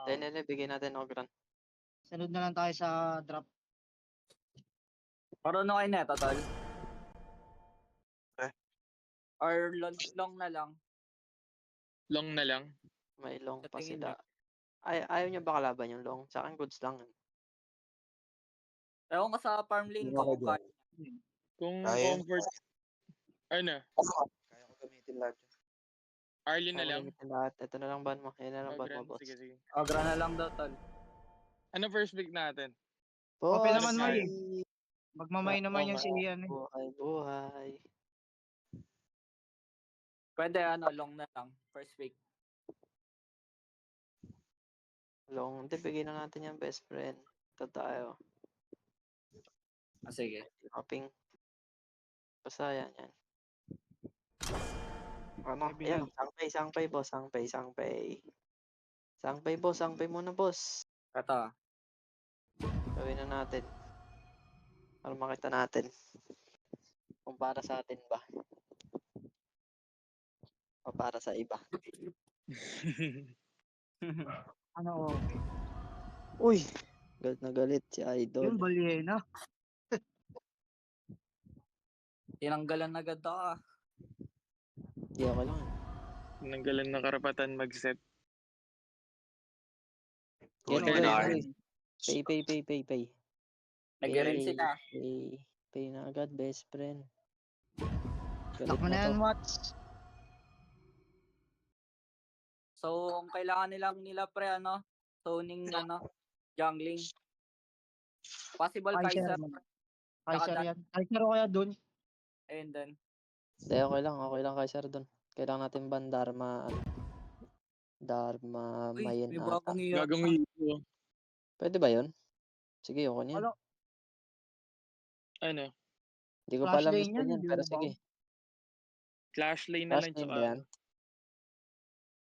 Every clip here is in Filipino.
Lele, bigyan natin Ogran. Sunod na lang tayo sa drop. Marunong kayo neto, tol? Or long na lang? Long na lang. May long Sa pa tingin sila. Ayaw niya ba kalaban yung long? Sa akin, goods lang. Ewan ko sa farm lane ko kung kaya. Kung Kaya. comfort. Ano? Kaya ko gamitin lahat yun. Arlene na Ayaw lang. gamitin lahat. Ito na lang ban mo. Yan na lang ban mo, Ogran. boss. Sige, sige. Agra na lang daw, tol. Ano first pick natin? Open Boss! naman mo Ay. Magmamay naman yung si Oo. Ian eh. Buhay. Pwede long na lang. First pick. Long. Hindi, bigyan na natin yung best friend. Ito tayo. Sige. Hopping. Basta yan. Ano? Ayan, sangpay, boss. Sangpay. Sangpay, boss. Sangpay muna, boss. Ito. Gawin na natin. Para makita natin. Kung para sa atin ba. O para sa iba. Ano okay. Uy! Galit na galit si Idol. Yung Balyena. Tinanggalan agad ako. Hindi ako lang. Nanggalan ng karapatan mag-set. Yan, Tuloy okay, na okay. rin. Pay. Nag-rin sila. Pay na agad, best friend. Tak mo na yan, Watts. So, ang kailangan nila pre, zoning, jungling. Possible Kaiser. Kaiser yan. Kaiser o kaya dun. Ayun din. Hindi, okay lang Kaiser doon. Kailangan natin ban Dharma Uy, Mayin may ata. bagong iyo. Gagawin ito. Pwede ba yun? Sige, okay na yun. Wala. Ano? Hindi ko pa Flash alam lane yung yan, yan, hindi pero mo ba? sige. Clash lane na Flash lang lane tsaka ba yan? ano.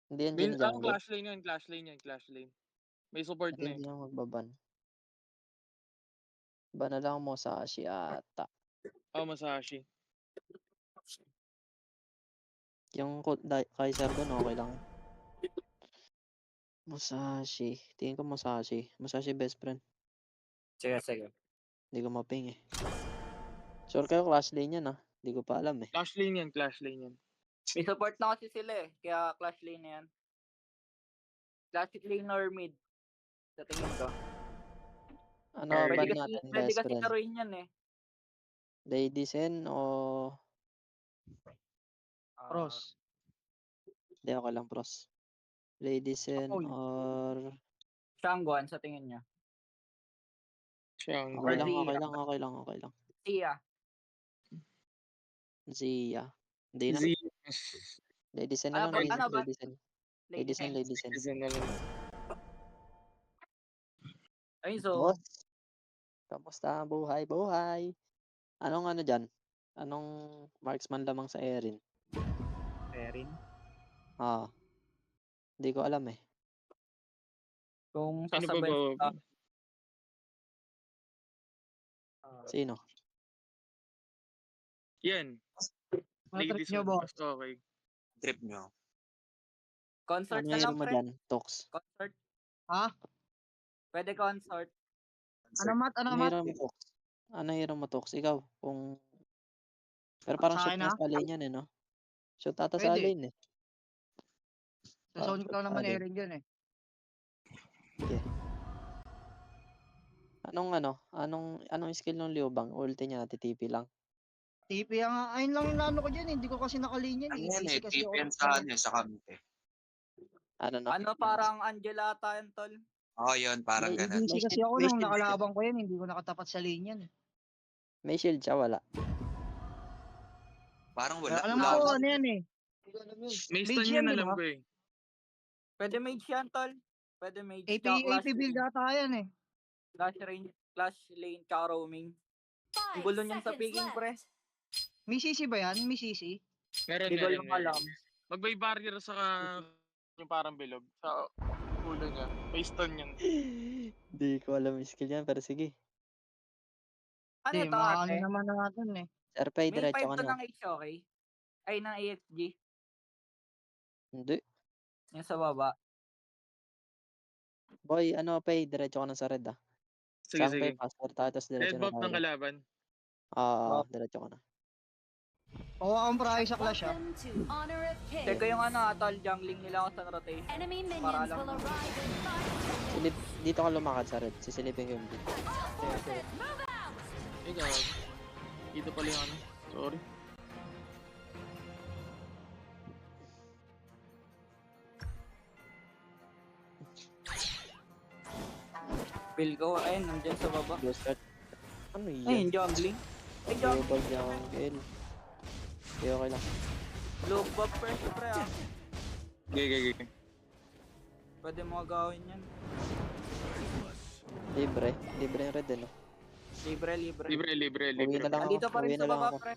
Hindi yan dyan jungle. Clash lane yan. May support na Hindi na magbaban. Ba na lang mo sa Ashi ata. Masashi. Yung Kaiser doon, okay lang. Musashi. Tingin ko Musashi. Musashi best friend. Sige. Hindi ko maping eh. Sure kayo clash lane yan ah. Hindi ko pa alam eh. Clash lane yan. May support na kasi sila eh. Kaya clash lane na yan. Classic lane or mid. Sa tingin ko. Ano Pwede ban Pwede natin kasi best friend? laruin yan eh. Ladiesen o... Cross. Hindi, okay lang pros. Ladiesen Oy. or... Shangguan sa tingin niya. Siyang Okay Or lang. Sia. Zia. Hindi na. Ladiesen na lang. Ano ba? Ladiesen. Ayun, so. Boss. Kamusta ang buhay? Anong ano dyan? Anong marksman lamang sa Erin? Erin. Hindi ko alam eh. Kung Ano ba sasabay ba? Sino? Yan. Ano trip Ladies nyo, and boss? okay. Trip nyo. Concert Ano na hero lang, mo pre. dyan? Tox. Concert. Ha? Pwede concert. Ano mat? Ano hero mo, Tox? Ikaw, kung... Pero parang Sa shoot akin, na ha? sa lane yan eh, no? Shoot ata sa Pwede. lane eh. Sa zone ko lang naman Alin? Erin dyan eh. Okay. Anong skill ng Liubang? Ulti niya, TTP lang. TP nga. Ayun lang yung nano ko dyan eh. Hindi ko kasi nakalinian Ano eh. yan Easy eh, kasi ako. TPN sa Kamite. Ano? Parang Angela ata yun, tol. Oo, yun, parang May- ganun. Easy kasi ako may nung shield siya. nakalabang ko yan. Hindi ko nakatapat sa lane yan eh. May shield siya, wala. Parang wala. Alam wala. ko ano yan eh. May Mage stun yan, yun di alam ba? ko eh. Pwede mage yan, tol. Pwede mage. AP, tsaka clash AP build lane. ata yan eh. Clash lane, tsaka roaming. Ang gulo niyan sa picking, pre. May CC ba yan? May CC? Meron. Hindi ko lang alam. Magbay barrier sa yung parang bilog. Sa ulo niya. May stun yun. Hindi ko alam yung skill yan, pero sige. Ano Hindi, ito, maano ate? naman natin eh. Sir Pay, May diretso 5 ka to na. ng H, okay? Ay, ng AFG. Hindi. Yung sa baba. Boy, ano, Pay, diretso ka na sa red, ah. Sige, Saan sige. Pay, faster tayo, tapos diretso Red na buff tayo ng red. kalaban. Oo, diretso ka na. Pawa akong prahay sa clash ah. Welcome to Honor of Kings. Teka yung ano, tol, jungling nila ako sa rotation. Enemy Para minions lang. will arrive in 5 Silip, dito ka lumakad sa red. Sisilipin ko yung blue. seconds. Move out! Ay, gago. Dito pala yung ano. Sorry. Feel ko, ayun, nandyan sa baba. Blue start. Ano Ayun, yan? jungling. Ay, jungling. Global jungle. Okay, okay lang. Blue buff first, pre, ah. Okay. Pwede mo gawin yan. Libre. Libre yung red, no? Libre, libre. Libre. Uwi na lang ako. Andito pa rin Uwi sa na lang baba, ako. pre.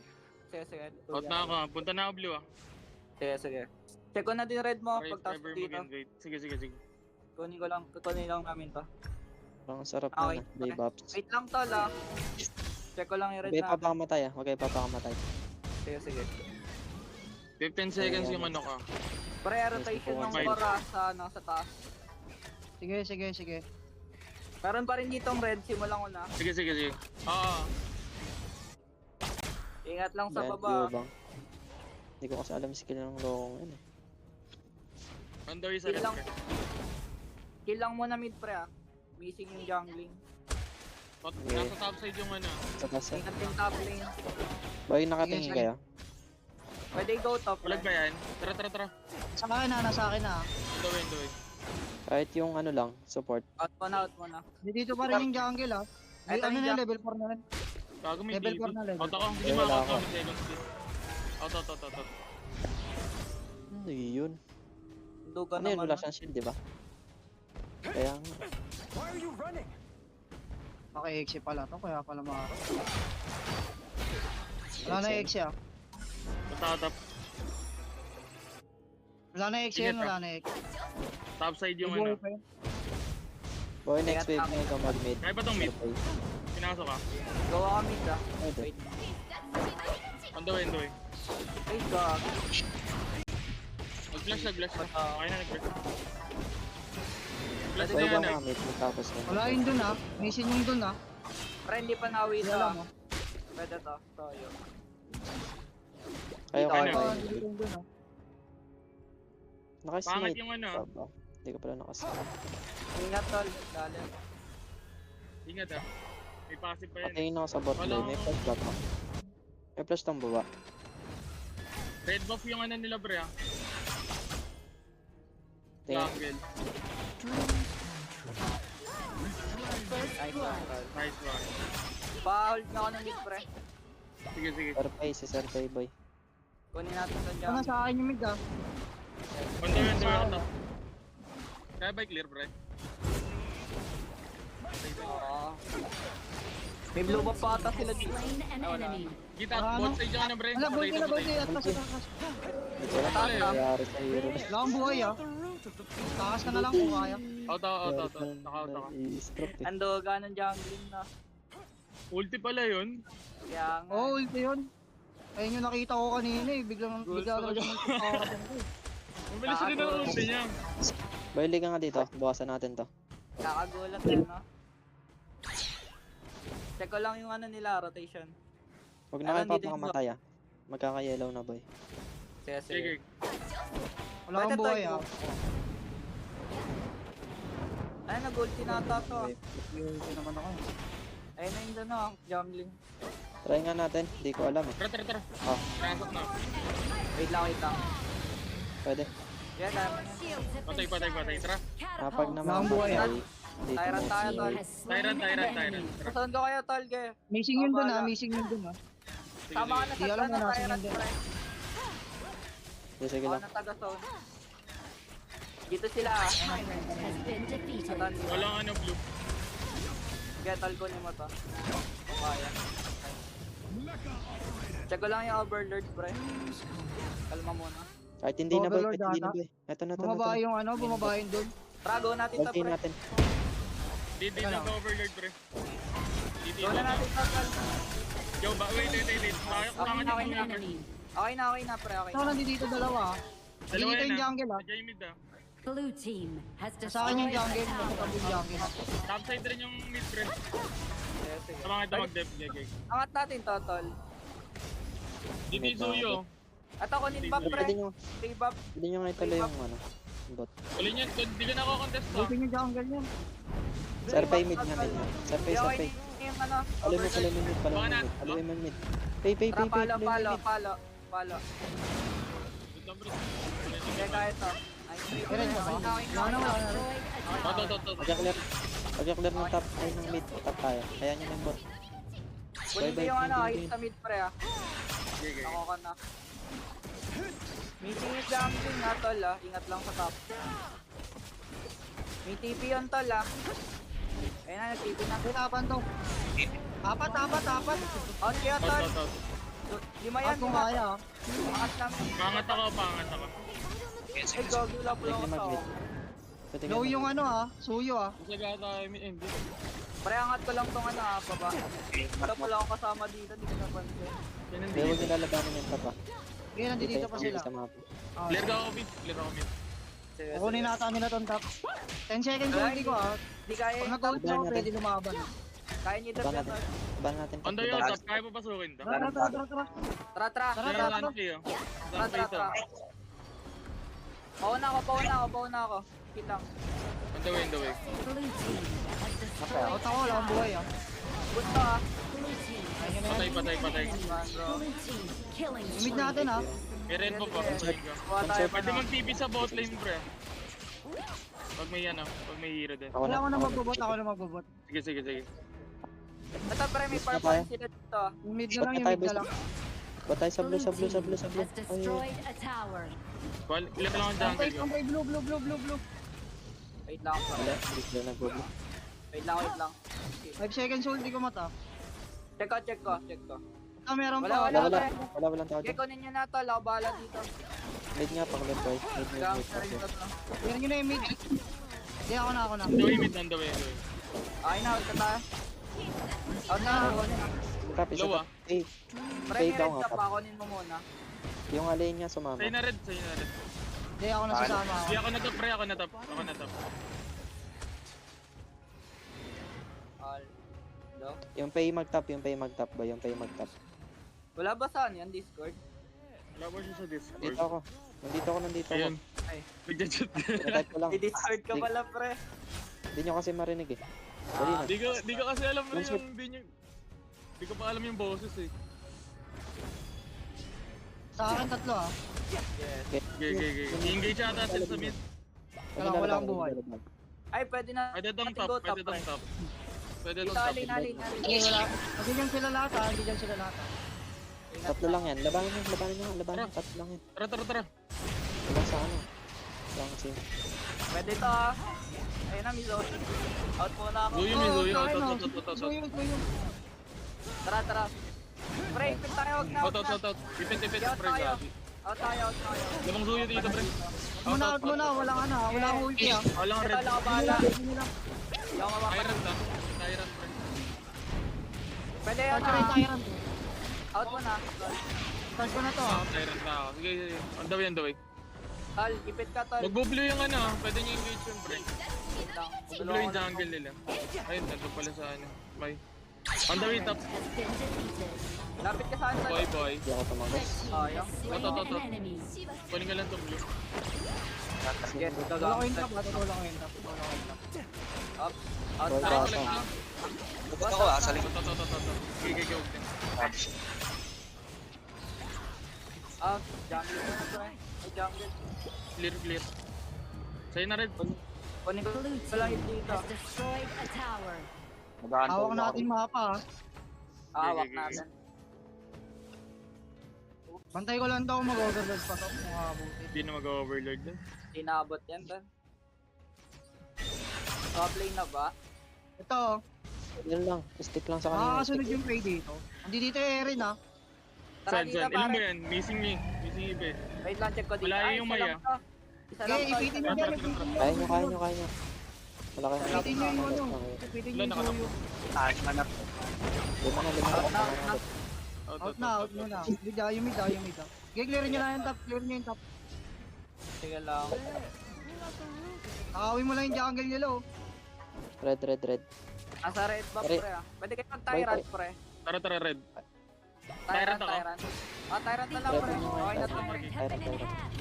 Sige. Out na ako. Punta na ako blue ah. Sige. Check ko na din red mo Right, pagtas ever dito. mag-invade. Sige. Kunin lang namin to. Parang sarap Okay, na na. Day buffs. Wait lang tol, ah. Check ko lang yung Huwag red kayo natin. papakamatay, ah. Huwag kayo papakamatay. Sige. 15 seconds yung ano ka. Pre, rotation ng Fine. Bora sa, ano, sa taas. Sige. Meron pa rin ditong red, simulan ko na. Sige. Oo. Ingat lang sa Yan, baba. Yubang. Hindi ko kasi alam skill ng lokong yun, eh. Under sa Kill red lang. ka. Kill lang muna mid, pre, ah. Missing yung jungling. Nasa top side yung ano. Sa taas, eh. Ingat yung top lane. Boy, nakatingin Sige. kayo. Pwede go top, pre. Walag ba yan? Tara. Sa akin na, nasa akin na. The way. Kahit yung ano lang, support. Out mo na. Dito pa rin yung jungle ah. Ito Ano yung na, level 4 na rin. Gago may Level TV. 4 na level. Out ako. Hindi Eh, wala makakauto. ako. May second skill. Out. Ano yun? Duga Ano yun? naman. Wala siyang shield, di ba? Kaya nga. Naka-exe pala to, kaya pala makaka. Wala na exe ah. Top. Wala na exe Sige, yun, wala na exe. Top side yung Buhay ano. pa yun. Boy, next Kaya wave na ikaw mag-mid. Kaya ba tong mid? Okay. Pinasok ka. Gawa ka mid, ah. Pwede. Wait. On the way. Ay, god. Nag-flash na. Okay na nag-flash. Flash Pwede na Boy, yan ba eh. mga mid? Tapos na. Wala yun dun ah. Missing yung dun ah. Pre, hindi pa nawi Wala to, ah. mo. Pwede to. Yun. Kayo Dito, kayo. ano? Wala yung dun ah. Pangit Nakasnipe. yung ano. Ba? Hindi ko pala nakasnipe. Ingat, tol. Dalim. Ingat ah. May passive pa yan. Patingin ako sa bot Wala lane. May akong- flash ba to? May flash tong baba. Red buff yung ano nila pre ah. Tingin. Jungle. Nice one, tol. Nice one. Pa-hold na ako ng mid, pre. Sige. Survey, si Survey boy. Kunin natin sa Ano jungle. sa akin yung mid ah. On the way ako. Kaya ba clear pre? Oo. May blue buff pa ata sila dito. Slain an enemy. Kita Ano? both side yung ano pre. Wala, boy, Patay. at taas. Wala Taas na na. nangyayari sa hero. Wala akong buhay ah. Takas ka na lang kung kaya. Out. Naka-out ako. I-stroke eh. Ang duga ng jungling na. Ulti pala yun. Kaya nga. Oo, ulti yun. Ayun yung nakita ko kanina eh. Bigla na talaga. siya nagkakaroon ko eh. Mabilis rin ang ulti niya. Boy, liga nga dito. Bukasan natin to. Kakagulat eh, no? Check ko lang yung ano nila, rotation. Huwag na kayo Alam, dito yung papakamatay ah. Magkaka-yellow na boy. Sige. Sige. Wala akong buhay ah. Ay, nag-ulti na ata to. Ulti naman ako eh. Ayun na yung ano, jungling. Try nga natin. Hindi ko alam eh. Tara. Ah. Trasok na. Wait lang. Pwede. Kaya dami na. Shields have been Patay. charged. Tara. Kapag Catapult. naman Wala akong buhay, ah. dito Tyrant mo tayo, si- tol. Has slain Tyrant. an enemy. Tara. Saan ko kayo, tol, ge? Missing yun dun ah. Bahala. Missing yun dun ah. Sige. Tama ka na Di sa alam ano, na nasa tyrant, hindi. pre. Sige Ako lang. na taga-zone. Dito sila, ah. Tyrant has been defeated. Atan, Walang ano blue. Sige, tol, kunin mo to. Kaya. Check ko lang yung overlord, pre. Kalma muna. Kahit hindi na boy. Overlord Kahit hindi na ata. boy. Ito na. Bumaba yung ano, bumaba yung dun. Trago natin to, Ulti pre. natin. Hindi Ano? nag-overlord pre. Hindi Go na natin to, tol. Yo, wait. Bakit Okay bakit na, yung An enemy. Okay na, pre. Okay Ako na. nandito dalawa ah. Dalawa Dito yan yung ah. jungle ah. Nandiyan yung mid ah. Blue team has Sa akin yung destroyed jungle, a nakita tower. yung jungle. Topside rin yung mid pre. Sige, sige. Tama kita mag-dep, gagay. Angat natin to, tol. Dito yung Suyo. At ako nin buff, pre. Pwede nyo, Free buff. pwede nyo nga ituloy yung ano. Bot. Ulit yan, di ka na ako contest to. Buti yung jungle niya. Survey mid nga mid. Survey, Yung survey. yung ano, Alam mo, overlord. alam mo mid, alam mo mid. Alam mo mid. Pay, pay, Tara, pay, pay. palo, alam mo palo, mid. palo. Palo. Wait lang, pre. Sige, kaya ito. Ay, free. Meron ba? Okay, okay, Wala na, okay. wala na. Destroyed a Oh, tower. to. Pagka-clear. Pagka-clear ng top, ay ng mid. Top tayo. Kaya nyo na yung bot. Kunin ko yung ano, hit sa mid, pre, ah. Gagay. Ako ka na. Meeting yung jumping ha, tol, ah. Ingat lang sa top. May TP yun, tol, ah. Ayun na, nag-TP na. Hirapan to. Apat. Out kaya, Out, tol. out, out. Lima yan, At kung lima. kaya. Angat lang. Pangat ako. Yes, Ay, gogi lang po Pwede lang na ako. mag-mid. Pwede Low nga yung mag-mid. ano ah, suyo ah. Kasi gata kami, hindi. Pre, angat ko lang tong ano, ah, baba. Wala pala akong kasama dito, di ko napansin. Yan Hindi, hindi. huwag nyo lalabanan yung top ah. Ngayon, nandito pa sila. Sa mapa. Ah, Clear ka ako mid. Clear ako mid. Sige, kukunin sige. nata nila tong top. 10 seconds ulti ko ah. Di kaya Pag yung top. nag-ult ako, Laban pwede natin. lumaban. Kaya niyo Laban dap yan, natin. tol. Laban natin. On the top. yard, top. Kaya mo pasukin to. Tara. Tara, tara. Tara, Clear tara. na lang kayo. Tara, tara, tara. Pauna ako. Hit lang. On the way. Blue team has destroyed Out ako, wala akong buhay ah. Gusto, ah. Blue team. Ayun na yan. Patay. Man, bro. Blue team killing Limit natin ah. May red po pa. Kuha tayo pa Pwede na. mag-TP sa bot lane, pre. Pag may ano, pag may hero din. Ako Wala ako na ako magbobot, ako na magbobot. Sige. Ito, pre, may purple sila dito, ah. Yung mid na lang, yung mid na lang. Ba't tayo sa blue, sa blue, sa blue, sa blue. has Ay, destroyed a tower. Clear lang ang jungle ko. Kampay, blue. Wait lang, pre. wala, hindi sila nag-blue. Wait lang. 5 seconds ulti ko mata. Check ko. Ah, meron Wala, pa. Wala, wala. walang tao Okay, dyan. kunin nyo na to. Ako bahala dito. Mid nga, pang left boy. Mid. Gangster rin ko to. Meron nyo na yung mid. Hindi, ako na. On the way mid, on the way. Ay na, out ka tayo. Out na. Top, isa Low, top. Eh, Pre, Fade may daw red nga, ka top. pa. Kunin mo muna. yung alay niya sumama. Sa'yo na red. Hindi, ako na sasama ako. Hindi ako na top, pre. Ako na top. All. Hello? Yung pay mag-top ba? Yung pay mag-top. Wala ba saan yan? Discord? Wala ba siya sa Discord? Nandito ako. Nandito ako. Ayun. Ay. Nagja-chat ka. Type ko lang. I-discord ka pala, pre. Hindi nyo kasi marinig eh. Dali na. Di ko kasi alam na Long sword. yung Di ko pa alam yung boses eh. Sa akin tatlo ah. Yes. Okay. Engage ata sila sa mid. Wala akong buhay. Ay, pwede na. Pwede tong natin go top. pre. Pwede Dito, tong top. alin. Hindi, wala. Kasi dyan sila lahat ah. Hindi dyan sila lahat ah. Tatlo lang yan. Labanan nyo. Tatlo lang yan. Tara. Walang sa ano. Lang si. Pwede to, ah. Ayun na, Mizo. Out muna ako. Zuyo. Suyo. Tara. Pre, ipit tayo. Wag na. Out. Ipit, Out pre. tayo. Gabi. Out tayo. Lamang zuyo dito, pre. Out muna. Walang ano ah. Walang ulti ah. Walang Ito red. lang ako bahala. Hindi lang. Hindi ako mapapag. Tyrant, pre. Pwede yun, Try ah. tyrant. Out mo na. Start ko na to ah. Tyrant na ako. Sige. On the way. Tol, ipit ka, tol. Mag-blue yung ano. Pwede nyo engage yung pre. Wait lang. Mag-blue yung jungle nila. Ayun, nandun pala sa ano. May. On the way top. Has been defeated. Lapit ka saan, tol. Boy. Hindi ako tumagas. Sayang. Slain Out. an enemy. Kunin ka lang tong blue. Sige, Wala ko yung top ah. Wala ko yung top. Up. Out Boy, na. boy. Collect lang. Ba't ako sa likod? Sige. Out. Jungle na, pre. Ay, jungle. Clear. Sa'yo na red. Kunin ko Blue lang team hit dito. has destroyed a tower. Hawak natin mapa ah. Hawak Sige. natin. Bantay ko lang daw mag-overload pa to. Makabuti. Hindi na mag-overlord dun. Hindi naabot yan, tol. Top lane na ba? Ito oh. Yan lang. Stick lang sa kanina. Makakasunod yung play dito. Hindi dito Erin ah. Tara Saan? dito, Ilan ba pare. yan? Missing iba eh. Wait lang, check ko dito. Wala Ay, yung isa Maya. lang to. Isa lang Okay, to. ipitin nyo isa dyan. lang. Kaya nyo. Wala kayong Ipitin nyo yung ano. Ipitin nyo Wala, yung suyo. Hanap. Lima na. Out na. Yung mid ah. Okay, clearin nyo na yung top. Clearin nyo yung top. Sige lang. Nakawin mo lang yung jungle nila oh. Red, red, red. Nasa red buff, Pare- pre ah. Pwede kayo mag-tyrant, pre. Tara, red. Tyrant, ako. tyrant. Ah, tyrant na lang, Red pre. mo yung Okay na to. Tyrant has been enhanced.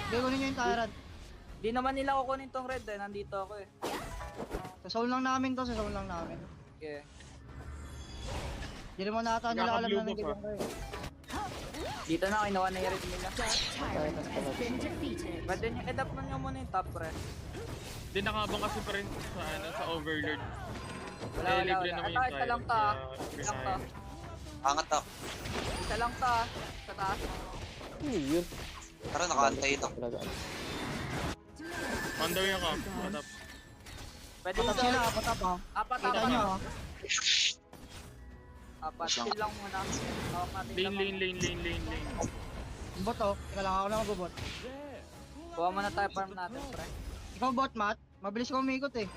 Hindi, kunin nyo yung tyrant. Di naman nila kukunin tong red eh. Nandito ako eh. Sa soul lang namin to, sa soul lang namin. Okay. Hindi naman nata nila alam na Nakaka-blue buff, nandiyan kayo. Dito na, kinuha na yung red nila. Tyrant has been defeated. Pwede nyo, adapt mo nyo muna yung top, pre. Di nakabang kasi pa rin sa Overlord. Wala, Eh, wala, libre wala. naman Ito, yung isa lang Tyrant, to ah. kaya libre Isa lang na to. yun. Angat ako. Isa lang to ah. Sa taas. Ano yun? Tara, nakaantay na. Talaga. Under yung camp. Matap. Pwede Patap ito. sila, patap ah. Apat, Kita apat. nyo ah. Apat. Chill lang muna. Hawak natin Lane. Bot oh. Teka lang, ako lang magbobot. Kuha muna tayo farm natin, pre. Ikaw bot, Matt. Mabilis ko umikot eh.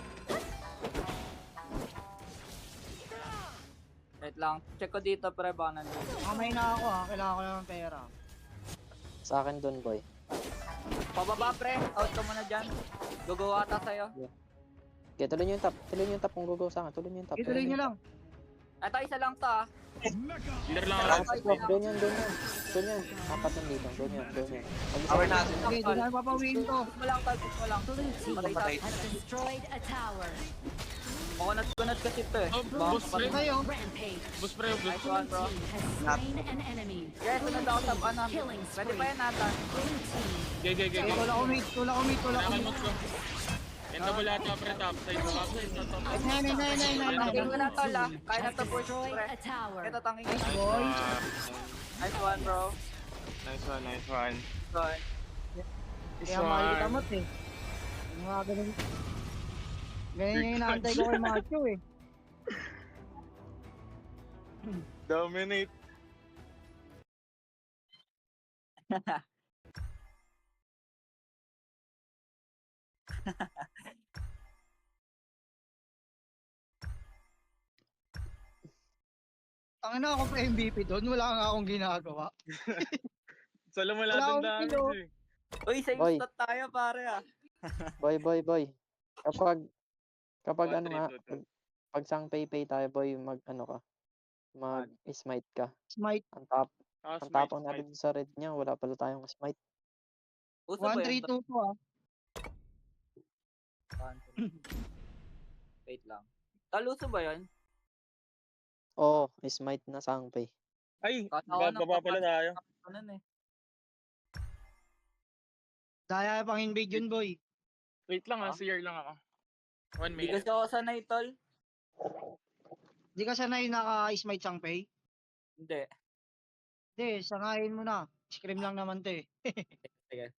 Wait lang. Check ko dito, pre. Baka nandito. Mamay na ako ah. Kailangan ko lang ng pera. Sa akin dun, boy. Pababa, pre. Out ka muna dyan. Gugawa ata sa'yo. Okay, tuloy nyo yung top. Tuloy nyo yung top kung gugaw sa akin. Tuloy nyo yung top. Ituloy nyo lang. Ito, isa lang to ah. Clear lang Ah, ako. stop. Doon yan, doon yan. Doon yan. Apat yan dito. Doon yan, doon yan. Power natin. Okay, di na papawiin to. Gusto mo lang, tol. Gusto mo lang. Blue team Patay has destroyed a tower. Kunat kasi ito eh. Oh, Baka boss, pre. Kayo. Rampage. Boost pre, boost. Nice one, bro. Team has slain an enemy. Guys, sunod ako sa ano. Killing Pwede spree. pa yan nata. Blue team Gay. Okay, tulak umit, tulak umit, tulak Kailangan umit. mo ko. And double ata pre, top side. Top side. Top side. Tangin ko na tol ah. Kaya na to push, destroyed pre. a tower. Ito, tangin ko. Boys. Nice one, bro. Nice one. Good. Kaya mahal kita Matt eh. Yung mga ganun. Ganyan yung inaantay ko kay Macho eh. Dominate. Tangin na ako pa MVP doon, wala nga akong ginagawa. Solo mo Wala lahat ng akong damage kilo. eh. Uy, same Boy. stat tayo, pare ah. Boy. Kapag ano 1-3, nga, 2-2. pag sang pay tayo, boy, mag ano ka. Mag-smite ka. Smite. Ang Smite, tapang natin sa red niya, wala pala tayong smite. Uso ba 1-3-2 yun? to ah. Wait lang. Taluso ba yun? Oo, smite na sang pay. Ay, Katawa ng baba pala tayo. Ano eh. Daya pang invade yun boy. Wait lang Ah? CR lang ako. 1 Hindi minute. kasi ako sanay, tol. Di ka sanay naka-smite sang pay? Hindi. Hindi, sanayin mo na. Scream lang naman to eh. Sige.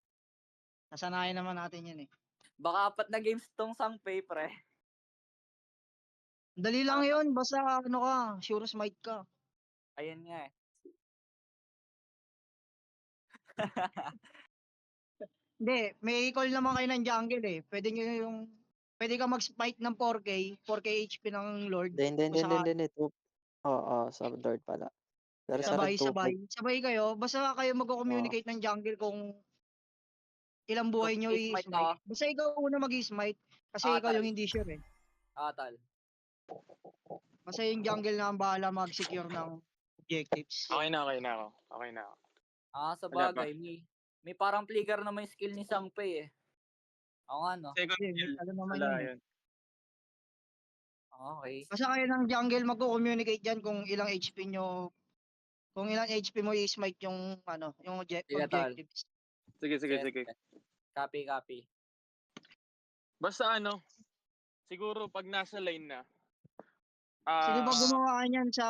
Nasanayan naman natin yan eh. Baka 4 na games tong Sangpay, pre. Dali lang yun, basta ano ka, sure smite ka. Ayan nga eh. Hindi, may call naman kayo ng jungle eh. Pwede ka mag-smite ng 4K HP ng Lord. Hindi. Oo, sa Lord pala. Pero sa red, 2 Sabay kayo. Basta kayo mag-communicate ng jungle kung ilang buhay nyo Kung i-smite i-smite. Basta ikaw una mag-smite. Kasi ikaw yung hindi sure eh. Tal. Basta yung jungle na ang bahala mag-secure ng objectives. Okay na ako. Sa Wala pa. bagay. May parang flicker na may skill ni Sangpay eh. Oo nga, no? Second Hindi, kill. ano naman Wala yun eh. yun. Okay. Basta kayo ng jungle magko-communicate dyan kung ilang HP nyo, kung ilang HP mo i-smite yung yung Sige, tol. objectives. Sige. Copy. Basta siguro pag nasa lane na. Sino ba gumawa niyan sa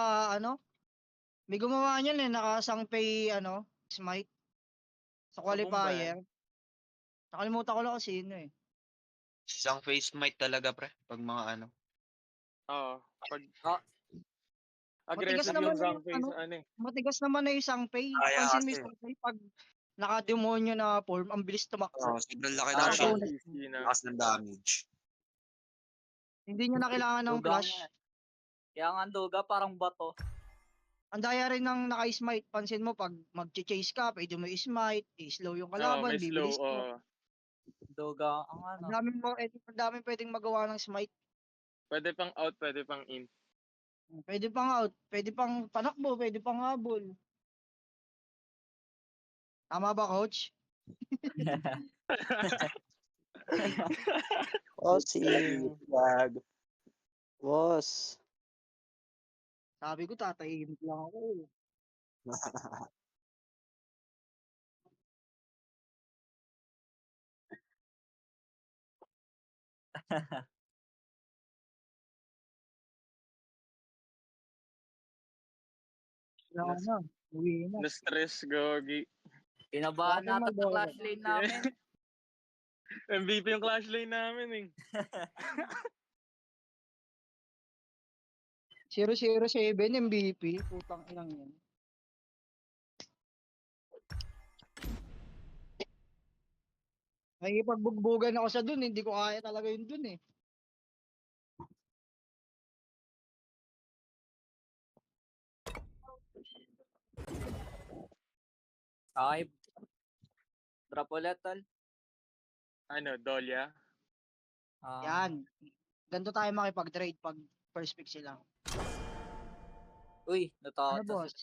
May gumawa niyan eh, nakasangpay smite sa qualifier. Nakalimutan ko lang kasi sino eh. Isang face might talaga pre. Pag mga Oo. Pag Ah. aggressive naman yung yung Zhang face, Matigas naman na yung sangpay. Kaya Pansin mo kasi. yung sangpay pag naka-demonyo na form, ang bilis tumakbo. sobrang laki Ah, ng so, shot. easy na. Lakas ng damage. Hindi nyo na kailangan ng Duga flash. nga. Kaya nga ang duga parang bato. Ang daya rin ng naka-smite. Pansin mo pag mag-chase ka, pwede mo i-smite, i-slow yung Oo, kalaban, may slow. bibilis ka. Duga ang Ang ano. daming pwedeng magawa ng smite. Pwede pang out, pwede pang in. Pwede pang out, pwede pang panakbo, pwede pang habol. Tama ba, coach? Bossing. Gago. Boss. Sabi ko, tatahimik lang ako. Wala na. Uwi na. Na-stress, Gogi. Kinabahan Bakit natin sa Maldoro? clash lane namin. MVP yung clash lane namin eh. 007 MVP. Putang inang yan. Nakikipagbugbuggan ako sa dun, hindi ko kaya talaga yun dun eh. Okay. Drop ulit, tol. Ano, Dolia? Yan. Ganito tayo makipag-trade pag first pick sila. Uy, Ano natakot na boss?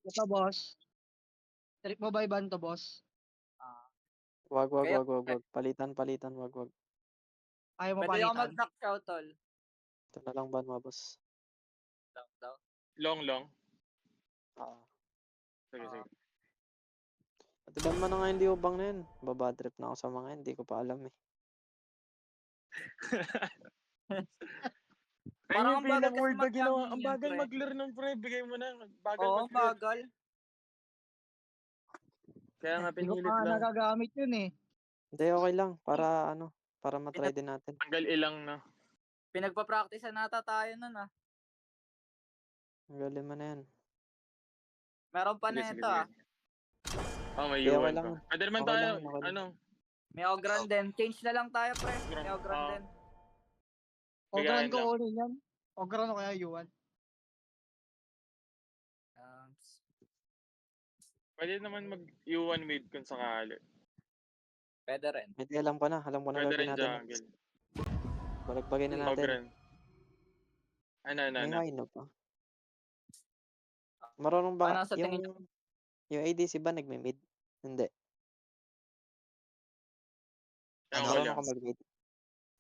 Ito boss. Trip mo ba iban to boss? Wag, wag, Kaya- wag, wag, wag. Palitan, palitan, wag, wag. Ayaw mo Pwede ako palitan? mag-knock out, tol. Ito na lang ban mo, boss. Lang daw. Long. Ah. Sige, sige. Pati ban mo na nga yung liubang na yun. Babad trip na ako sa mga yun. Hindi ko pa alam eh. Parang Ayun ang yung bagal feeling kasi word na ginawa. mag-jamming Ang yan, bagal pre. mag-lure ng pre. Bigay mo na. Bagal Oo, mag-lure. bagal. Kaya nga Hindi ko pinilit pa lang. nagagamit yun eh. Hindi, okay lang. Para ano, para matry din natin. Tanggal ilang na. Pinagpa-practice nata tayo nun ah. Ang galing mo na yan. Meron pa Sige, na sige, ito ah. sige. Oh, may Okay, okay yuwan lang. pa. Pwede naman Okay tayo, lang, okay lang. ano, May Ogran din. Change na lang tayo, pre. Ogran. May Ogran Oo. din. Ogran Bigayan ko lang. unin yan. Ogran o kaya Yuan. Um, Pwede naman mag-yuwan mid kung sakali. Pwede rin. Hindi, alam ko na. Alam ko na Pwede gagawin rin natin. jungle. Balagbagin na natin. Ogren. May Ano. wine pa. Marunong ba? Ano sa tingin niyo? Yung ADC ba nagme-mid? Hindi. Ewan ko Marunong lang. ako mag-mid.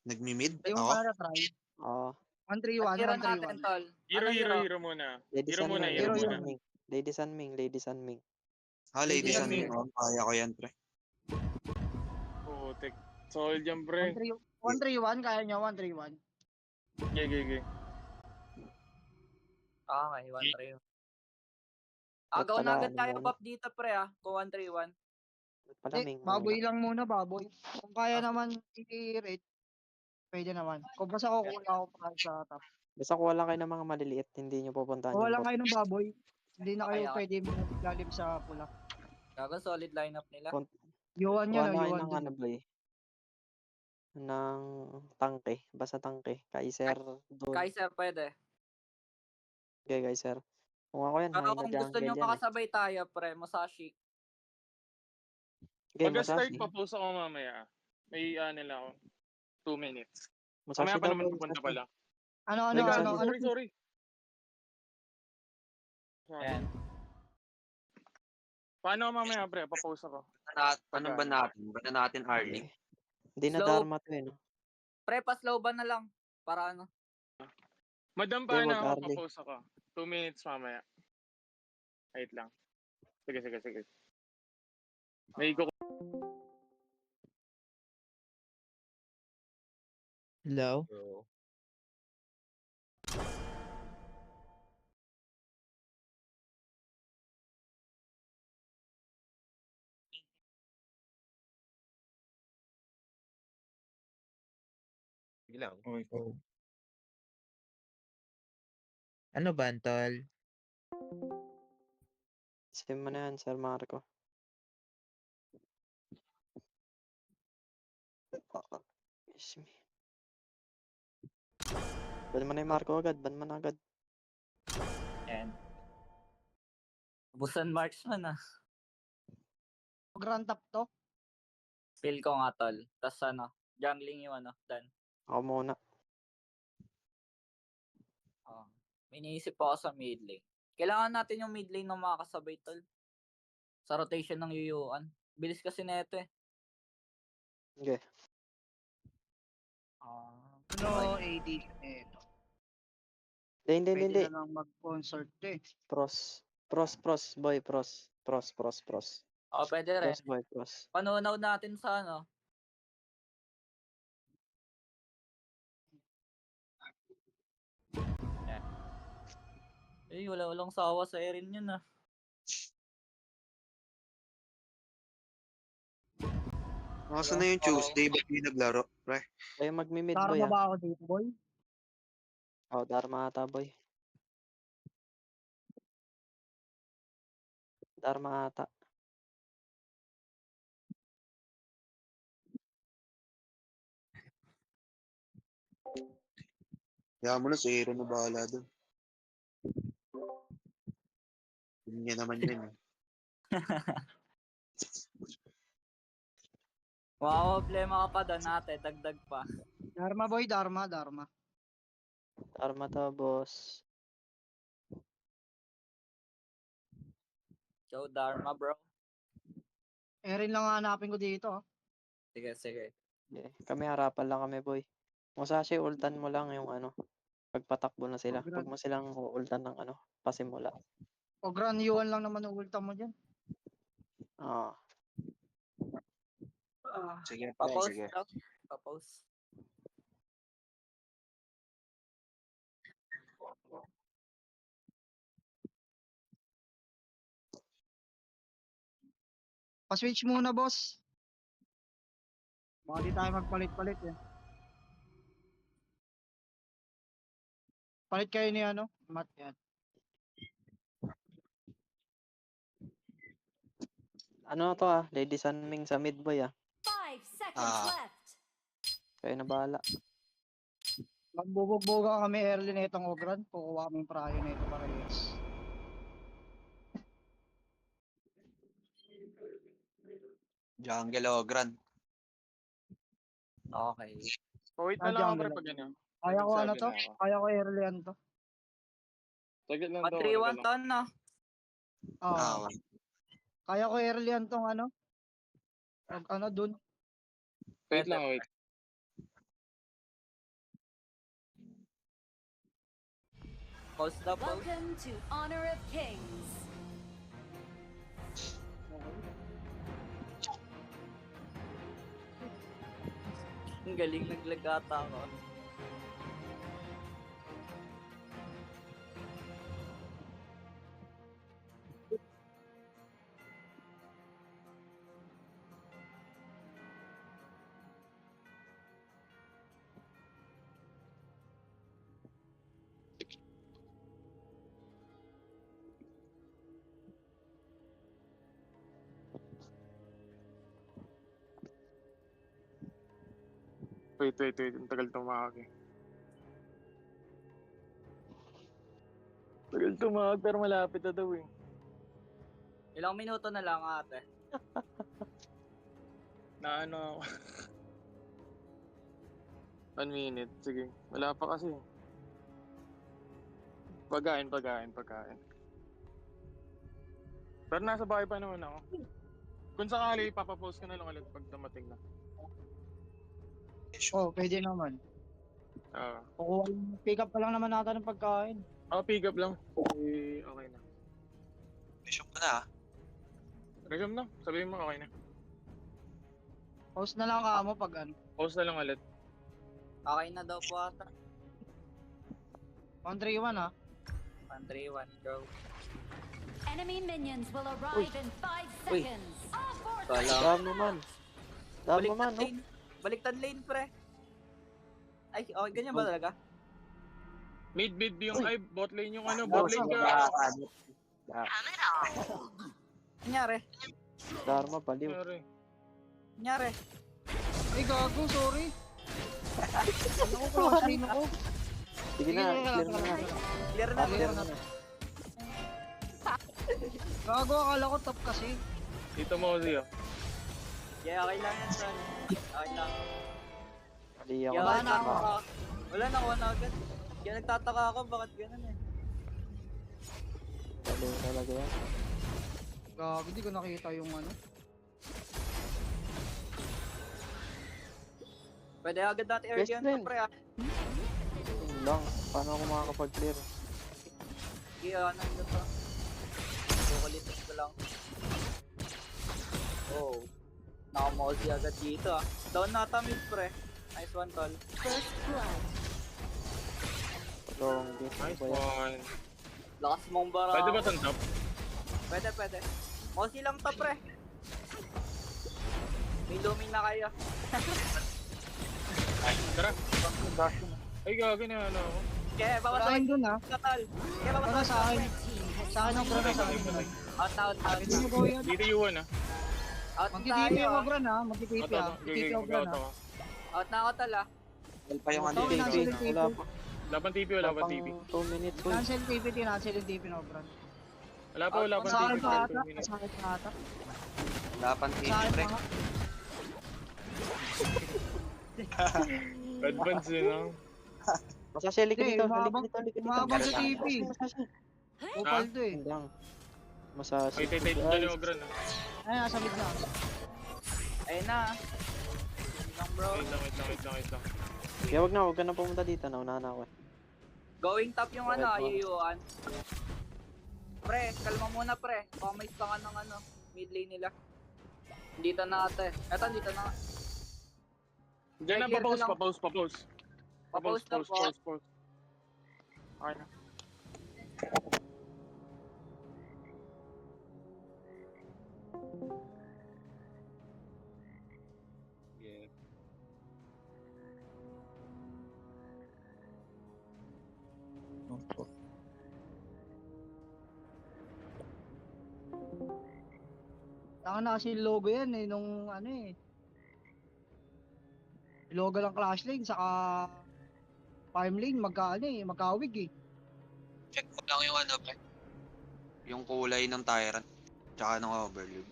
Nagmi-mid? Ayaw mo Ako? pa na-try. Oo. 1-3-1, Hero natin, 1-3-1. tol. Hero, Ano hero, hero muna. Ladies Hero and muna, Ming, hero Hero Ladies muna. and Ming. Ladies and Ming, Ladies and Ming. Ladies and Ladies men. Kaya ko yan, pre. Putik. Solid yan, pre. 1-3-1, kaya nyo, 1-3-1. Gigi. Okay, 1-3. Ba't Agaw pala, na agad ano tayo muna? buff dito, pre ah. Kung 1-3-1. Ba't pala Eh, Ming baboy muna? lang muna, baboy. Kung kaya Ah. naman i-rate, pwede naman. Kung basta kukuha ako pa sa top. Basta kuha lang kayo ng mga maliliit, hindi nyo pupuntahan Kuha yung lang bot. kayo ng baboy. Hindi na kayo Okay. pwede maglalim sa pula. Gago, solid lineup nila. Yuan Kuha yan, na kayo Yuan ng din. ano ba eh? Ng tangke. Basta tangke. Kaiser. Doon. Kaiser pwede. Okay, Kaiser. Kung ako yan, Pero high na kung gusto jungle nyo yan eh. makasabay tayo, pre, Musashi. Okay, Mag-start Musashi. pa po ako mamaya. May nila ako. 2 minutes. Musashi Mamaya pa daw naman boy, pupunta Musashi. pa lang. Ano? Ayan. Paano mamaya, pre? Papost ako. Ano ba natin? Ba na natin early? Hindi na Slow. dharma to eh, no? Pre, pa-slow ban na lang. Para ano. Madam, Okay, paano wag ako? early. Papost ako. 2 minutes mamaya. Wait lang. Sige. May ko. Hello? Lang. Oh. Ano ba, Antol? Sim mo na yan, Sir Marco. Excuse me. Ban mo na yung Marco agad, ban mo na agad. Ayan. Busan marksman ah. Grand top to. Feel ko nga tol. Tas ano, jungling yung ano, Dan. Ako muna. Oh. May iniisip ako sa mid lane. Kailangan natin yung mid lane na makakasabay tol. Sa rotation ng yuyuan. Bilis kasi neto eh. Okay. Ano, AD ito. Hindi, Pwede hindi. na lang mag-concert eh. Pros, boy, pros. Oh, pwede rin. Pros, boy, pros. Panunaw natin sa ano. Yan. Eh, walang sawa sa Erin yun ah. Nasa na yung Tuesday, ba't di naglaro? Pre, Kayo magmi-mid boy Dharma ah. ba ako dito, boy? Oh, Dharma ata boy. Dharma ata. kaya mo na si Aaron na bahala doon. Yun niya naman yun eh. Mga problema ka pa doon ate, dagdag pa. Dharma, boy. Dharma. Dharma to, boss. So, Dharma bro. Erin lang hanapin ko dito. Oh. Sige, sige. Yeah. Kami harapan lang kami boy. Musashi, ultan mo lang yung ano. Pagpatakbo na sila. Huwag mo silang ultan ng ano. Pasimula. O Grand Yuan lang naman ulta mo dyan. Ah. Sige, pre, Papause sige. bro. Papause. Pa-switch muna, boss. Baka di tayo magpalit-palit eh. Palit kayo ni ano? Mat yan. Ano to ah? Lady Sunming sa mid boy ah. 5 seconds Ah. left. Kayo na bahala. Magbubog-boga kami early na itong Ogran. Kukuha kami yung prayo na ito para yes. Jungle Ogran. Okay. Wait Ah, na lang ako pre jungle. pag ano. Kaya ko ano Nag-7 to? na ako. Kaya ko early ano to? Saglit lang daw. 3-1 ton no? Oo. Ah, Kaya ko early ano tong ano? Pag ano dun? Wait lang, wait. Pause na pause. Welcome to Honor of Kings. Ang galing naglagata ako. Wait. Ang tagal tumawag eh. Tagal tumawag pero malapit na daw eh. Ilang minuto na lang ate. Na ano ako. 1 minute. Sige. Wala pa kasi. Pagkain. Pero nasa bahay pa naman ako. Kung sakali, papapost ka na lang ulit pag dumating na. Oh, pwede naman. Kukuha pick up pa lang naman natin ng pagkain. Pick up lang. Okay na. mission ko na ah. Resume na. Sabihin mo okay na. Post na lang ka mo pag ano. Post na lang ulit. Okay na daw po ata. 1-3-1 ha. 1-3-1 go. Enemy minions will arrive in 5 Uy. seconds. All forces Kala. Dharma man. Dharma man, no? lane. Baliktad lane pre. Ay, okay, ganyan ba talaga? Mid yung ay bot lane yung ano, Dharma. bot lane ka. Nangyari? Dharma, baliw. Sorry. Nangyari? Ay gago, sorry. Ano ko kung sino ko? Sige na, clear mo na. Clear na. Clear mo na. Gago, akala ko top kasi. Dito mo Ozzy oh. Yeah, okay lang yan, son. Okay lang. Mali ako. Kaya Wala na ako. Wala na, wala agad. Kaya nagtataka ako, bakit ganun eh. Mali talaga yan. Gago, di ko nakita yung ano. Pwede agad natin early Best yan, friend. pre ah. Yun lang. Paano ako makakapag-clear? Sige, ano ito to. Kukulitin ko lang. Oh. Nakamosi agad dito ah. Down nata mid pre. Nice one tol. First blood. Long game. Nice Ba yan? one. Lakas mong bara. Pwede ba itong top? Pwede, pwede. Mosi lang to pre. May lumin na kayo. Tara. Ay, gagawin na ano ako. Kaya Wala babasawin akin dun ha. ka tol. Kaya Wala babasawin sa akin. Sa akin ang grana sa akin. Out, out, out. Hindi mo go yan. Dito yung ah. Out Magtitipi tayo yung ah. ogran ha. Magtitipi ha. Magtitipi yung ogran ha. Out na ako tol ah. Wala pa yung ano Tawag yun. na sila TV. Wala pa. Wala pang TP, wala pang TP. 2 minutes. Uy. Cancel TV, tinancel yung TV ng ogran. Wala pa, wala pang Sa akin TP. pa ata. Sa akin pa ata. Wala pang TV, Sa akin pre. pa nga. Advance yun ah. Masasya, likod Hindi, dito. umabang- Likod dito. umabang sa Masasya, TV. masasya. Upal to eh. Yun lang. Masasya. Ay, tay, dyan yung ogran ah. Ay, nasa mid na. Ayun na. Sige lang bro. Wait lang, wait lang, wait lang, wait lang. Kaya wag ka na pumunta dito. Naunahan na ako. Going top yung ano, Right, ayuyuan. Pre, kalma muna pre. Baka may stanga ng ano, mid lane nila. Dito na ate. Eto, dito na. Diyan na, Clear papause, na lang. papause, papause. Papause na po. Pause. Okay na. Yeah. Taka na kasi yung logo yan eh, nung ano eh. Yung logo ng Clash Lane, saka Farm Lane, magkaano eh, magkawig eh. Check ko lang yung ano, pre. Yung kulay ng Tyrant. Tsaka ng Overlord.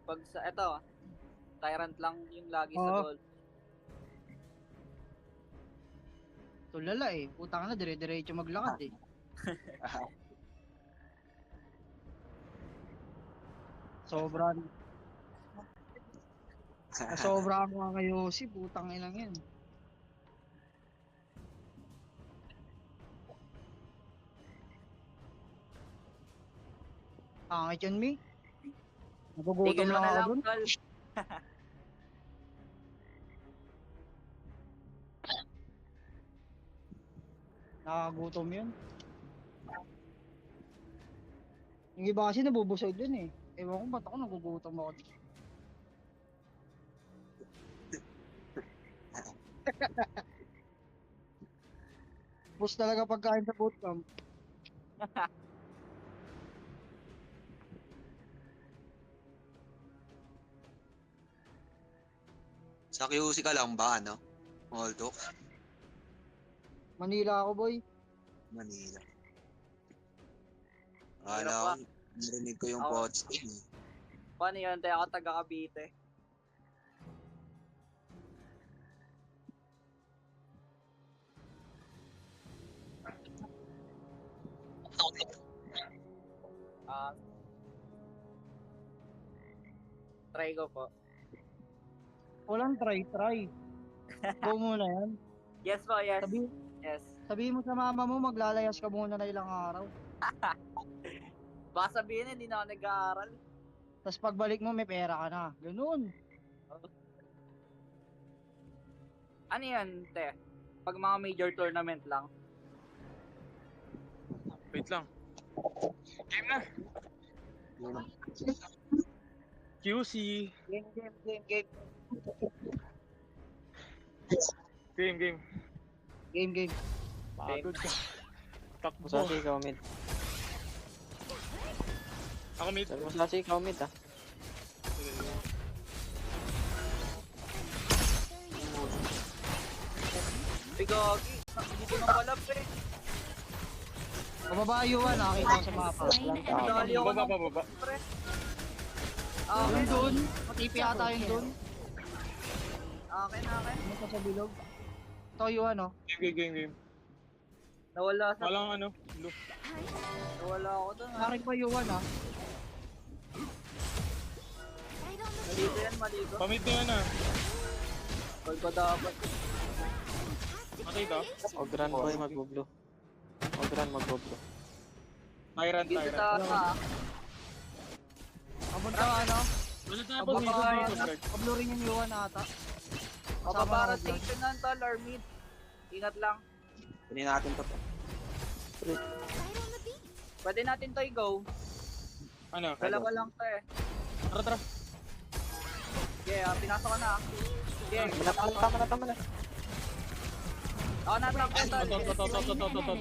Pag sa, eto, Tyrant lang yung lagi sa Oo. goal. Tulala eh, putang na, dire-diretso maglakad eh. Sobrang sobra ang mga Yossi, putang ilang yan. Pangit yun, Mi. Nagugutom Tigil mo lang na ako lang, dun. tol. Nakagutom yun. Yung iba kasi nabubusog dun eh. Ewan ko ba't ako nagugutom ako dun. Bus talaga pagkain sa bootcamp. Sa QC ka lang ba, ano? Moltok? Manila ako boy. Manila. Hirap Wala ba? ko, narinig ko yung Ako. pods ko eh. Paano yun? Tayo ako taga Cavite. Ah. Try ko po. Walang try. Go muna yan. Yes po, yes. Yes. Sabihin mo sa mama mo maglalayas ka muna na ilang araw. Baka sabihin hindi na ako nag-aaral. Tapos pagbalik mo may pera ka na. Ganun. Ano yan, te? Pag mga major tournament lang. Wait lang. Game na. QC. Game. Game. Game. Pagod ka. Takbo. Masasya, ikaw mid. Ako mid. Masasya, ikaw mid ah. Bigagi. Dito na pala, pre. Pababa Yuan, nakakita ko sa mapa. Lang tao. Dali ako Baba, ng baba. pre. Ah, Yung dun, matipi ata yung dun. Akin. Ano pa sa bilog? Ito yung ano. Game. Nawala sa... Walang ano. Blue. Nawala ako dun. Akin pa yung ano. Right on the Maligo yan, maligo. Pamit na yan ah. Call ko dapat. Matay ka? Ogran boy, magbo-blue. Ogran, magbo-blue. Tyrant. Dito sa... Papunta ano. Wala tayo Aba, po dito kaya dito, na. Greg. Pablo rin yung yuwan ata. O, baba rotation na tol or mid. Ingat lang. Kunin natin to. right on the beat. Pwede natin to i-go. Ano? Dalawa lang to eh. Tara. Sige, pinasok ko na. Sige, Tama na. ako na top eh tol.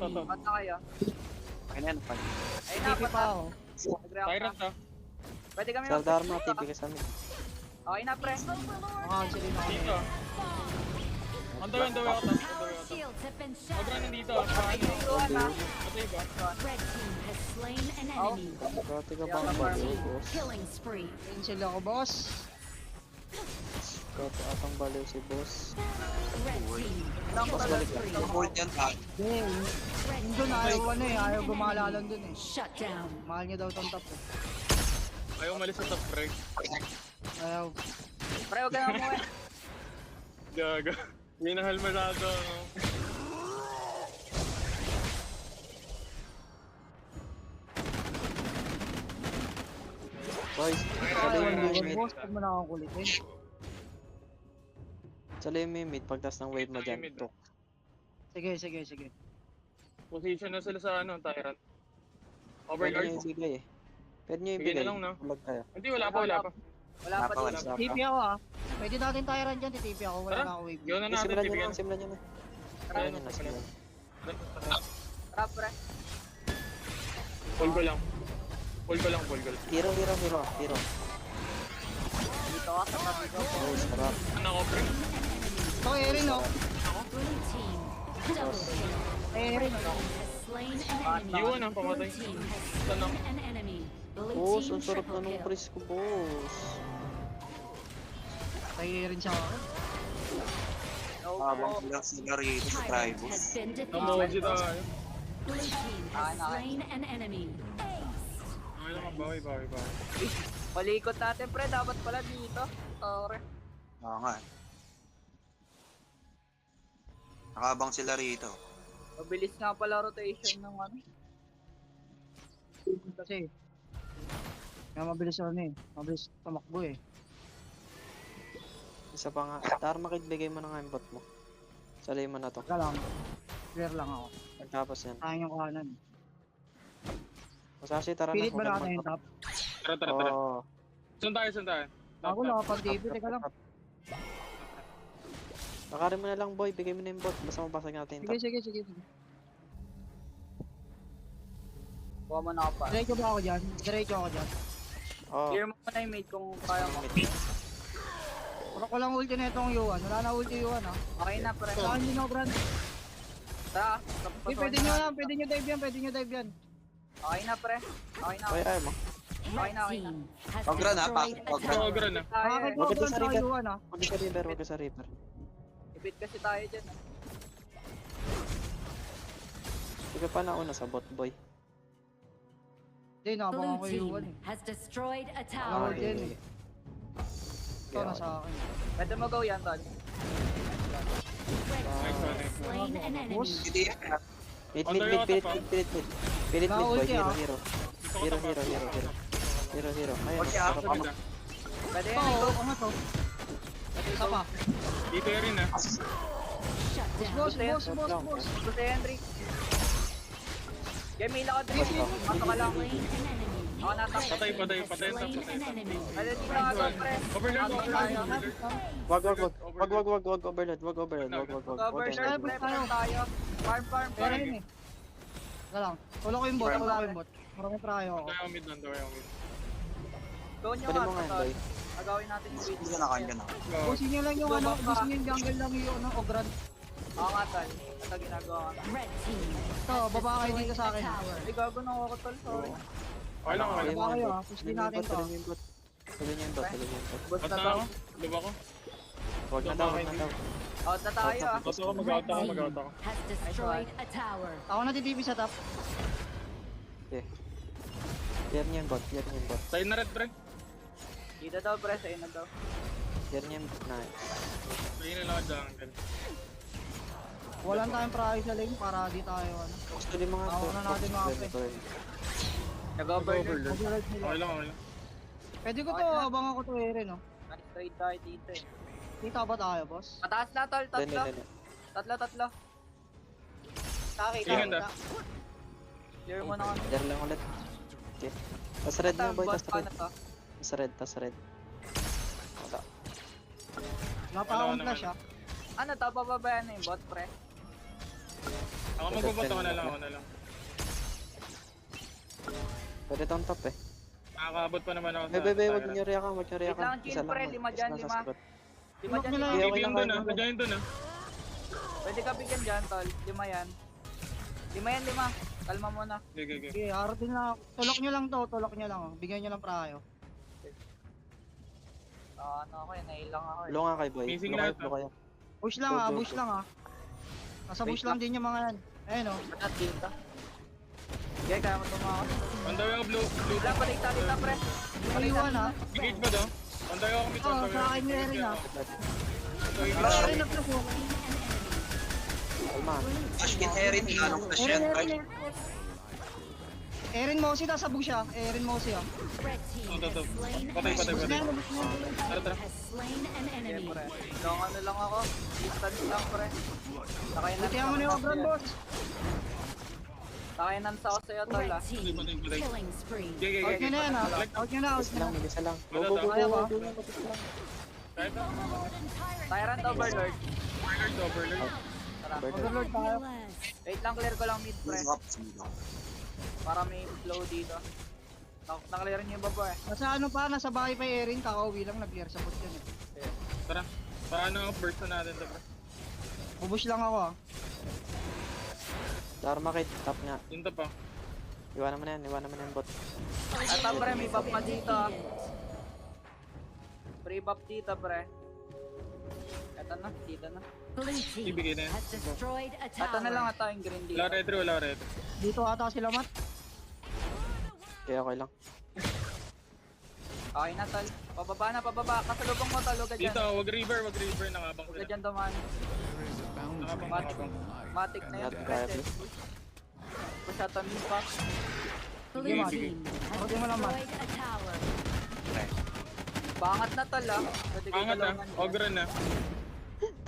To. Ba't na kayo? Okay na yan. Ayun na, TP pa ako. Nag-react na. Tyrant ah. Pwede kami Sa Dharma, TV ka sa amin. Okay na pre. Makacancel din ako. Dito. On the way ako. Tower shields have been Ogran shattered. nandito. Okay, iwan na. Matay ba? Red team has slain an Oh. enemy. Dati ka ba ang baliw, boss? Killing spree. Cancel ako, boss. Dati atang baliw si boss. Red team Lang killing talaga. spree. Hold yan ha. Hindi. Red Doon team ayaw ano eh. Ayaw gumalalan dun eh. shut down. Mahal niya daw tong top eh. Ayaw umalis sa top, Greg. Ayaw. Pre, huwag ka na mo eh. Gaga. Minahal masyado. No? Boys, Ayaw sali ang yung yuwan, mid. boss. Huwag mo na akong kulitin. Sali yung mid, pagtas ng wave mo dyan. Mid. Tok. Sige. Position na sila sa ano, Tyrant. Pwede Overlord. nyo ibigay eh. Pwede nyo Bigay ibigay. na lang, no? Vlog tayo. Hindi, wala pa. Wala pa dito. Wala pa. TP ako ah. Pwede natin tyrant dyan. TP ako. Wala Tara. na ako wave. Yun na natin, Simulan nyo bibigyan. na, simulan nyo na. Simulan nyo na, simulan. Trap pre. Pull ko lang. Hero. Dito ka sa tabi ko. Oh, sarap. Ano ko, pre? Ito, Erin oh. Blue team double kill. Erin Red oh. team has slain an enemy. Iwan ang Blue pamatay. team has Saan slain an enemy. Blue Boss, team ang sarap na triple nung kill. press ko, boss. Tay Erin siya ako. No Habang go. sila rito sa Tyrant tribals. has been Emoji defeated. tayo. Blue team has slain an enemy. Okay lang, bawi. Palikot natin pre. Dapat pala dito. Sorry. Oo nga. Nakabang sila rito. Mabilis nga pala rotation ng ano. Kasi. Kaya mabilis ano eh. Mabilis tumakbo eh. Isa pa nga. Dharma, kit bigay mo na nga yung bot mo. Sali mo na to. Teka lang. Clear lang ako. Pagtapos yan. Sayang yung kanan. Masashi, tara na. Pilit ba huwag natin yung mag-top. top? Tara. Oo. Saan tayo? Ako lang kapag TP. Teka lang. Lakarin mo na lang, boy. Bigay mo na yung bot. Basta mabasag natin yung top. Sige. Kuha mo na ka pa. Diretso ba ako dyan? Diretso ako dyan. Oo. Clear mo na yung mate kung kaya mo. Puro ko lang ulti na itong Yuan. Wala na ulti Yuan ah. Okay na pre. Sa akin din ako brand. Tara. Pwede nyo dive yan. Okay na pre. Okay na. Okay, ayaw mo. Okay na. Team has Ogran, ha? destroyed a Ogran. tower. Ogran na. Tayo Bakit eh. mo Wag ka brand sa sa river. Yuan ah? Huwag ka sa river, huwag ka sa river. Ipit kasi tayo dyan. eh. Hindi ka pa nauna sa bot, boy. Hindi, nakabang Blue ako yung Yuan team eh. has destroyed a Ah, tower. okay. din eh. Ito na sa akin. Pwede mo go yan tol. Red team has slain an enemy. Boss. Hindi. Mid, On mid, the mid, way, pilit, pa. mid, pilit, mid. Pilit, mid, boy. Naulti, Hero, ah. hero. Hero. Ayun, Okay, ah. sarap. Sa mid ah. Pwede Ito, yan. Go. ano to? Isa pa. Dito rin ah. Shut down. Boss. Gusto Henry. Game may lakad rin. Pasok ka lang. Slain an enemy. Ako na top. Patay Slain top. an enemy. Pwede dito ka go pre. Overlord. Wag, overload, wag. Cover Wag, shirt yan. pre. Farm tayo. Farm. Pero yun eh. Teka lang. Tulong ko yung bot. Maraming tryo ako. Tayo mid. Go nyo Pwede nga. mo nga, tol. boy. Agawin natin yung Hindi video. ka na kanya na. Pusin nyo lang yung ano. Pusin nyo yung jungle lang yung ano. Ogran. Oo nga tol. Ito ginagawa ko. Red team Ito, baba kayo dito sa akin. Ay gago na ako tol. Sorry. Okay lang. Baba kayo ah. Pusin natin to. Tuloy niyo yung bot. Boost At na na to. ako. Diba ko? Wag na daw, wag na daw. Out na tayo ah. Out ako, Red mag-out team ako. has destroyed a tower. Ako na TTP sa top. Clear niya yung bot, clear niya yung bot. Sa'yo na red, pre. Dito daw pre, sa'yo na daw. Clear niya yung nice. Sa'yo na lang ang jungle. Walang tayong prize sa lane para di tayo ano. Gusto din mga Ako na natin mga pre. Nag-overlord. Overlord nila. Okay lang, okay lang. Pwede ko to, abangan ko to Eren no. Straight tayo dito eh. Kita ba tayo boss? Mataas na tol, Hindi, tatlo. hindi. Tatlo. Kita, Tingin kita. na. Clear mo na kami. Clear lang ulit. Okay. Tas red na boy, tas red. Paano to? Tas red. Wala. Napakang flash ah. Ano to, pababayan na yung bot pre? Ako magbabato ko na lang, ako na lang. Pwede tong top eh. Nakakaabot pa naman ako sa Bebe, wag Tyrant. niyo reaction, wag niyo reaction. lang, chill, pre, lima dyan, Isa lang lima. sasagot. Lima dyan, Huwag lima. nila- Okay Bigyan lang, doon ah, okay lang. bigyan doon ah. Pwede ka bigyan dyan tol, lima yan. Lima. Kalma muna. Okay. Sige, harating na. Tulok nyo lang to, tulok nyo lang. Oh. Bigyan nyo lang prayo. Ano ako eh, nailang ako eh. Blue nga kay boy. Missing Blue kayo, lahat, blue kayo. Push lang Go, ah, go, push go. lang ah. Nasa Wait bush lang din yung mga yan. Ayun oh. Ba't dito? Okay, kaya mo tumakas. Under yung blue. Wala, balik dito pre. Iwan ah. Engage ba to? Under ako mid. Oo, sa akin ni Erin ah. Flash. Erin na plus oh. Kalma. Flash kit Erin, anong flash yan, pre? Erin Mosi, nasa bush ah. Erin Mosi ah. Red team Ito. has slain Patay. Bush na yan, bush na yan. Tara. has slain an Okay, enemy. pre. Long ano lang ako. Distance lang pre. Nakainans Butihan mo na yung Obran boss. Nakainans ako sa'yo tol Red ah. team killing spree. Okay. Out nyo na yan ah. Out nyo na, out Isa nyo lang, na. isa lang. Go, Wala go, daw. go, Kaya go, ba? go, go, go, go. Kahit na. Tyrant overlord. Overlord. Tara. Overlord tayo. Wait lang, clear ko lang mid pre. Para may flow dito. Naklear niyo yung baba eh. Nasa ano pa, nasa bahay pa yung Erin. Kakauwi lang, nag-clear sa bot yan eh. Tara. Paano ang burst na natin to, pre? Bubush lang ako ah. Dharma kay top nga. Yung to pa. Iwanan mo na yan bot. At pre, may buff pa dito ah. Free buff dito pre. Eto na, dito na. Blue team Ibigay na yan. has destroyed a Eto na lang tower. ata yung green dito. Wala red, wala red. Dito ata sila mat. Okay lang. Okay na tol. Pababa. Kasalubong mo tol, huwag ka dyan. Dito, wag river, nakabang Huwag sila. ka dyan dumaan. Nakabang. Matik na yun. Lahat kaya, Kasi. Pushatan mo pa. Blue Sige, team has Huwag mo lang mat. destroyed a tower. Bangat na tol ah. Pwede kayo Angat na, tulungan dyan. ogre na.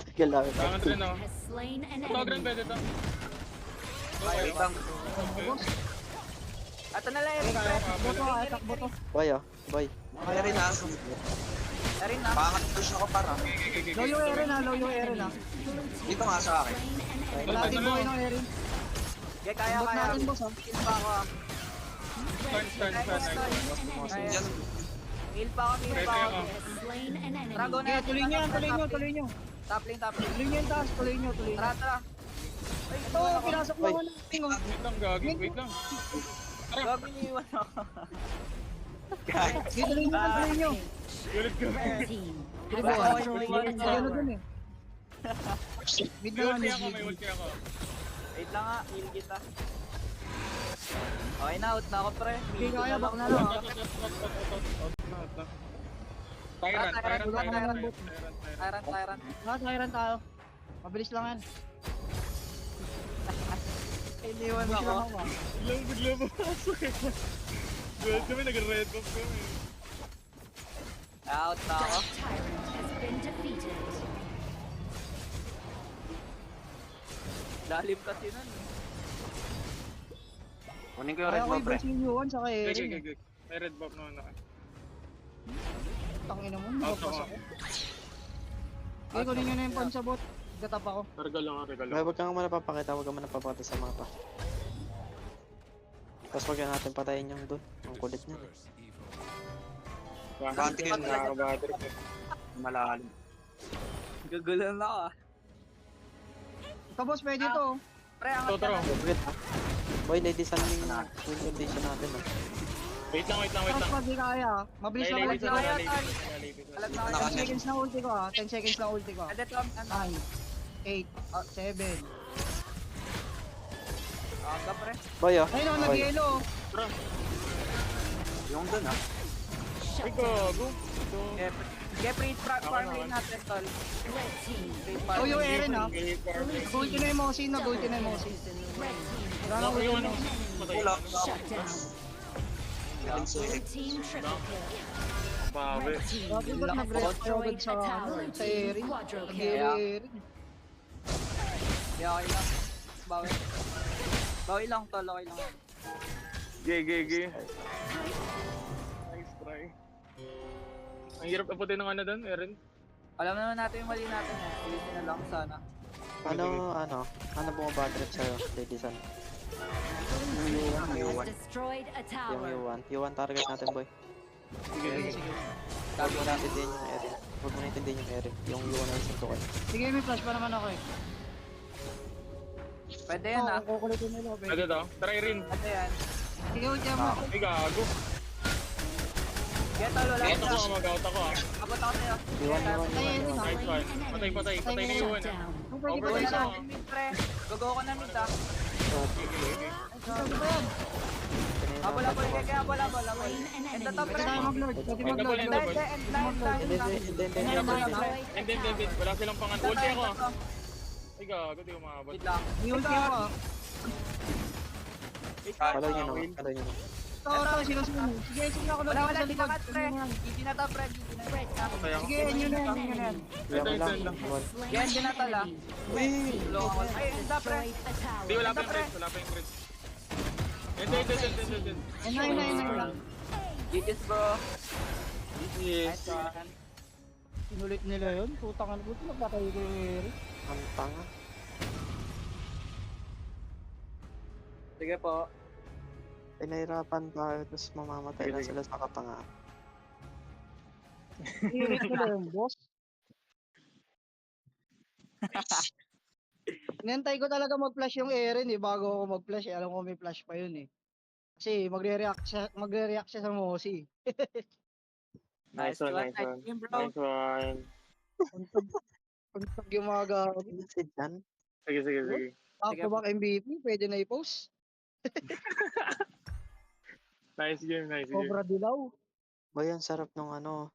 Tagal lang. Angat rin ako. Has slain an Ito, ogre enemy. pwede to. Kaya Okay. bang. Ito na lang Erin pre. Boto ah, takbo to. Boy oh, boy. Erin ha. Erin na. Pangat push ako para. Okay. Low yung Erin ah, low yung Erin ah. Dito nga sa akin. Wala din buhay ng Erin. Okay, kaya. Bot natin boss ah. Heal pa ako ah. Stun. Kaya. Yan. Heal pa ako. Has slain an enemy. Tara, go na. Okay, tuloy nyo yan, tuloy nyo. Top lane. Tuloy nyo yung taas, tuloy nyo. Tara. Ay, Ito, pinasok mo Oy. naman natin oh. Wait lang, gagi. Wait lang. Gabi niyo iwan ako. Sige, tuloy nyo. Ulit ka. Red team Sige, has boy. destroyed a Ano tower. dun eh. Mid May naman, ulti mid, ako, may mid. ulti ako. Wait lang nga, heal kita. Okay na, out na ako pre. Sige, kaya, back na lang. Tyrant. Tyrant. Tayo. Mabilis lang yan. Iniwan Push ako. lang ako ah. Bigla pumasok eh. Well, kami nag-red buff kami. Out na ako. Tyrant has been defeated. Lalim kasi nun. Kunin ko yung Kaya red ko mo, yung pre. Brazil Yuan sa kay Erin. Okay. May red buff naman ako. Tangina mo, Out nakapas ako. ako. Okay, kunin nyo na yung pan sa bot. Gatap ako. Regal lang. Huwag kang muna papakita, huwag kang muna papakita sa mapa. Tapos huwag na natin patayin yung doon. Ang kulit niya. Ganti yun, nakakabatter ko. Malalim. Gagulan na ako ah. Ito boss, pwede to. oh. Pre, angat ka Totoro. na. Wait ah. Boy, ladies and yung condition natin ah. Wait lang. Trust pag di kaya. Mabilis lang Nalilipit ulti ko, ko. Kaya, nalilipit ko, nalilipit ko. Alam na Wala kayo. ka 10 seconds na ulti ko ah. 10 seconds na ulti ko. Ade, Tom, ano? 9, 8, 7. Aga, pre. Boy, oh. Ayun o, Boy. nag-yelo. Yung dun ah. Ay, gago. Jeffrey, farm na, lane natin, tol. Red team. Oh, yung Eren ah. Okay, perfect. Ulti na yung Mosi, nag-ulti na yung Mosi. Red team. Wala na Ako ulti yung na ano, Mosi. patay. Wala. Shut down. Blue team triple kill. Bawi. Red team. Bakit ba't nag-rest kayo agad Destroyed sa, a tower. sa Team Eren? quadro Nag-yelo kill. Yeah. Eren. Kaya okay lang. Bawi. Bawi lang, tol. Okay lang. Gay. Nice try. Ang hirap aputin ng ano doon, Eren. Alam naman natin yung mali natin eh. Ulitin na lang sana. Ano bumaba trip sa'yo, Lady Sun? Has destroyed a Yung tower. U1. U1 target natin, boy. Sige. Huwag mo natin din yung Eren. Huwag mo natin din yung Eren. Yung U1 na isang tukol. Sige, may flash pa naman ako eh. Pwede yan ah. Oo, kukulitin nila. Ano Pwede. to? Try rin. Pwede yan. Sige, ulti mo. Ay, gago. Kaya tol, wala Out ka. ako, mag-out ako ah. Abot ako sa'yo. U1. Nice one. Patay. Patay na Shut yun ah. down. Pwede Over pa Wala isa. isa. natin mid, pre. Gogo ko na mid ah. Sabi ko yan. Abol. Kaya abol. Slain an Ito enemy. to, pre. Pwede tayo mag-lord. Pwede mag-lord. End Hindi, end line. Hindi. Enemy destroyed a Wala silang pangan. Ulti ako ah. Ito. Ay, gago. Di ko makabot. Wait lang. May ulti ako ah. Follow nyo naman. Follow nyo naman. Tora, sino. Sige ako Wala, sa di likod. nakat, pre. GG na to, pre. GG na. Red team. Patay ako. Sige, yun na yan. Kaya ko lang. Ito. U1. Slain Yan, an din na tala. enemy. Red team Tulungan ko. Ay, isa, pre. destroyed a tower. Di, wala pa Ito, yung pre. crit. Wala pa yung crit. Hindi. Yun na. GG's, bro. Yes. Nice one. Sinulit nila yun. Putang ano. Buti nagpatay ko yung Eren. Ang tanga. Sige po. Pinahirapan tayo, tapos mamamatay na sila sa katanga. Sinulit nila yun, boss. Inantay ko talaga mag-flash yung Eren eh, bago ako mag-flash eh. Alam ko may flash pa yun eh. Kasi magre-react siya sa Mosi. Nice one. Nice game, bro. Nice one. Pag yung mga gago. Ano si Jan? Sige. Back-to-back MVP, pwede na i-post. Nice game. Cobra Dilaw. Boy, ang sarap nung ano,